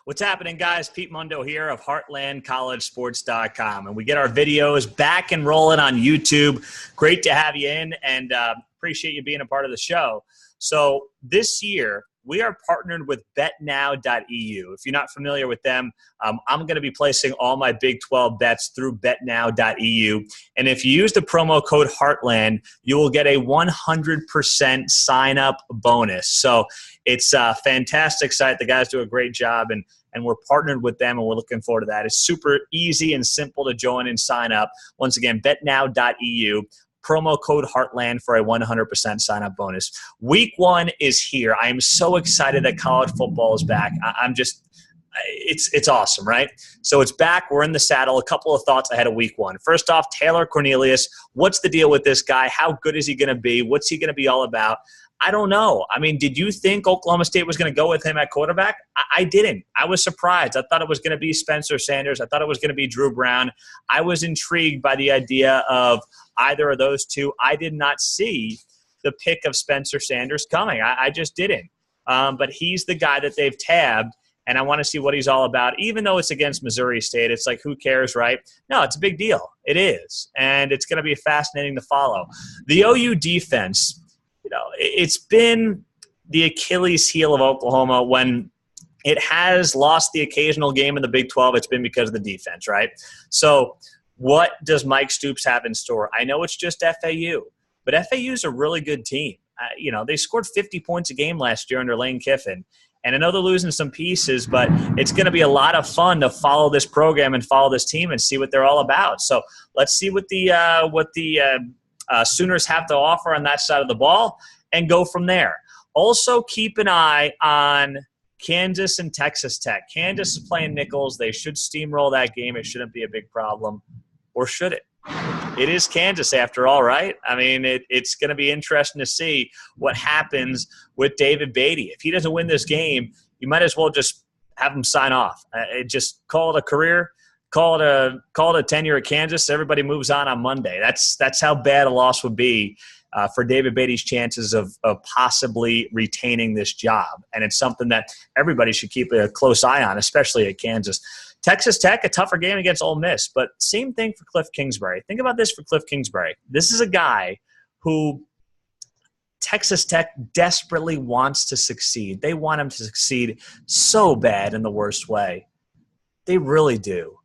What's happening, guys? Pete Mundo here of HeartlandCollegeSports.com. And we get our videos back and rolling on YouTube. Great to have you in, and appreciate you being a part of the show. So this year, we are partnered with BetNow.eu. If you're not familiar with them, I'm going to be placing all my Big 12 bets through BetNow.eu. And if you use the promo code Heartland, you will get a 100% sign-up bonus. So it's a fantastic site. The guys do a great job, and we're partnered with them, and we're looking forward to that. It's super easy and simple to join and sign up. Once again, BetNow.eu. Promo code Heartland for a 100% sign-up bonus. Week 1 is here. I am so excited that college football is back. It's awesome, right? So it's back. We're in the saddle. A couple of thoughts ahead of week 1. First off, Taylor Cornelius. What's the deal with this guy? How good is he going to be? What's he going to be all about? I don't know. I mean, did you think Oklahoma State was going to go with him at quarterback? I didn't. I was surprised. I thought it was going to be Spencer Sanders. I thought it was going to be Drew Brown. I was intrigued by the idea of either of those two. I did not see the pick of Spencer Sanders coming. I just didn't. But he's the guy that they've tabbed, and I want to see what he's all about. Even though it's against Missouri State, it's like, who cares, right? No, it's a big deal. It is. And it's going to be fascinating to follow. The OU defense, it's been the Achilles heel of Oklahoma. When it has lost the occasional game in the Big 12, it's been because of the defense, right? So what does Mike Stoops have in store? I know it's just FAU, but FAU is a really good team. They scored 50 points a game last year under Lane Kiffin. And I know they're losing some pieces, but it's going to be a lot of fun to follow this program and follow this team and see what they're all about. So let's see what the Sooners have to offer on that side of the ball and go from there. Also, keep an eye on Kansas and Texas Tech. Kansas is playing Nichols. They should steamroll that game. It shouldn't be a big problem. Or should it? It is Kansas after all, right? I mean, it's going to be interesting to see what happens with David Beatty. If he doesn't win this game, you might as well just have him sign off. Just call it a career. Call it a tenure at Kansas. Everybody moves on Monday. That's how bad a loss would be for David Beatty's chances of possibly retaining this job. And it's something that everybody should keep a close eye on, especially at Kansas. Texas Tech, a tougher game against Ole Miss, but same thing for Cliff Kingsbury. Think about this for Cliff Kingsbury. This is a guy who Texas Tech desperately wants to succeed. They want him to succeed so bad in the worst way. They really do.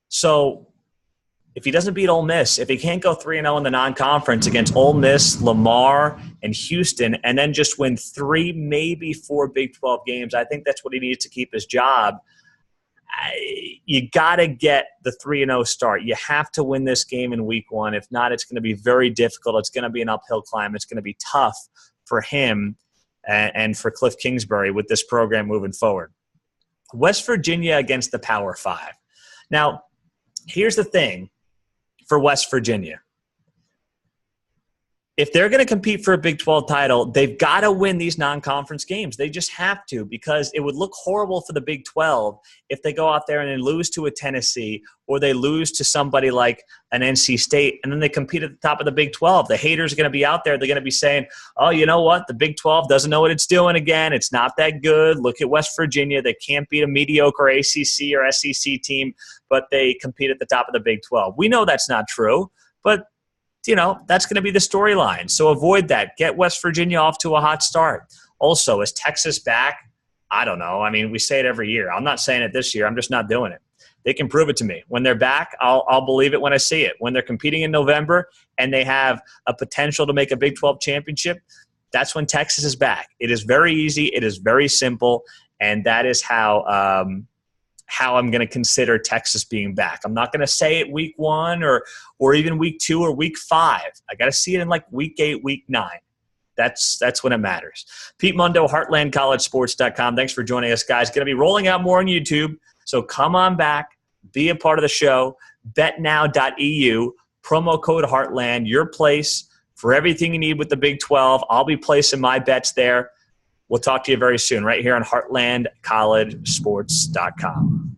So if he doesn't beat Ole Miss, if he can't go 3-0 in the non-conference against Ole Miss, Lamar, and Houston, and then just win 3, maybe 4 Big 12 games, I think that's what he needs to keep his job. You got to get the 3-0 start. You have to win this game in week 1. If not, it's going to be very difficult. It's going to be an uphill climb. It's going to be tough for him and for Cliff Kingsbury with this program moving forward. West Virginia against the Power 5. Now, here's the thing for West Virginia. If they're going to compete for a Big 12 title, they've got to win these non-conference games. They just have to, because it would look horrible for the Big 12 if they go out there and they lose to a Tennessee or they lose to somebody like an NC State, and then they compete at the top of the Big 12. The haters are going to be out there. They're going to be saying, oh, you know what? The Big 12 doesn't know what it's doing again. It's not that good. Look at West Virginia. They can't beat a mediocre ACC or SEC team, but they compete at the top of the Big 12. We know that's not true, but that's going to be the storyline. So avoid that. Get West Virginia off to a hot start. Also, is Texas back? I don't know. I mean, we say it every year. I'm not saying it this year. I'm just not doing it. They can prove it to me. When they're back, I'll believe it when I see it. When they're competing in November and they have a potential to make a Big 12 championship, that's when Texas is back. It is very easy. It is very simple. And that is how I'm going to consider Texas being back. I'm not going to say it week 1 or even week 2 or week 5. I got to see it in like week 8, week 9. That's when it matters. Pete Mundo, HeartlandCollegeSports.com. Thanks for joining us, guys. Going to be rolling out more on YouTube, so come on back, be a part of the show. BetNow.eu, promo code Heartland, your place for everything you need with the Big 12. I'll be placing my bets there. We'll talk to you very soon right here on HeartlandCollegeSports.com.